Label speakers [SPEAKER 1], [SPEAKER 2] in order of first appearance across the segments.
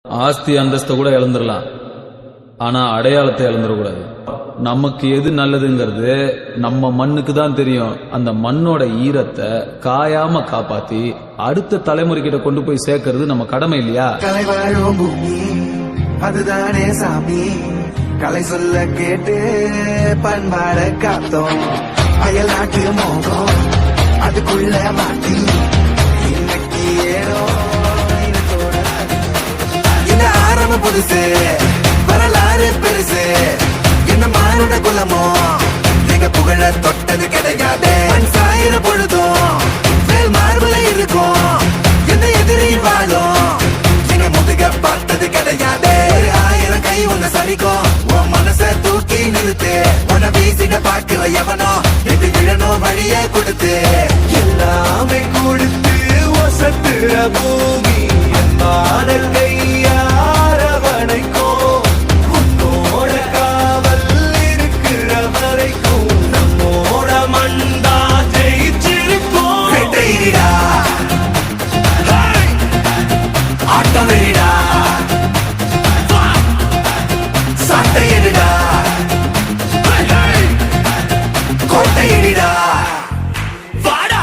[SPEAKER 1] ஆஸ்தி அந்தஸ்தை கூட இழந்துடலாம், ஆனா அடையாளத்தை இழந்துடக்கூடாது. நமக்கு எது நல்லதுங்கிறது நம்ம மண்ணுக்கு தான் தெரியும். அந்த மண்ணோட ஈரத்தை காயாம காப்பாத்தி அடுத்த தலைமுறை கிட்ட கொண்டு போய் சேர்க்கறது நம்ம கடமை இல்லையா?
[SPEAKER 2] கலை வாழும் பூமி அதுதானே சாமி, கலை சொல்ல கேட்டு பண்பாட காத்தோம். அயல் நாட்டு மோகம் அதுக்குள்ள மாட்டி இன்னைக்கு ஏனோ இந்த ஆரம்பம் புதுசு, வரலாறு பெருசு. என்ன மானுட குலமோ எங்க புகழ தொட்டது கிடையாது. சாயிர பொழுதும் மேல் மார்புல இருக்கும், எந்த எதிரியும் வாழும் எங்க முதுக பார்த்தது கிடையாது. 1000 கை உன்னை சரிக்கும், உன் மனச தூக்கி நிறுத்து. உன்னை வீசிட பாக்குற எவனோ எது விழணும் வழிய கொடுத்து, எல்லாமே கொடுத்து வசத்துற பூமி என்மான கையாரவணைக்கோ. உன்னோட காவல் இருக்கிற வரைக்கும் நம்மோட மண்டா ஜெயிச்சிருக்கோம். வெட்டையிடா ஆட்டம் வெளிடா, சட்டையிடா கோட்டையிடா. வாடா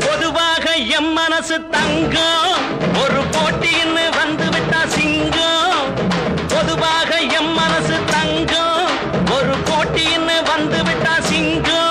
[SPEAKER 3] பொதுவாக எம் மனசு தங்கம், ஒரு போட்டின்னு வந்து விட்டா சிங்கம். பொதுவாக எம் மனசு தங்கம், ஒரு போட்டின்னு வந்து விட்டா சிங்கம்.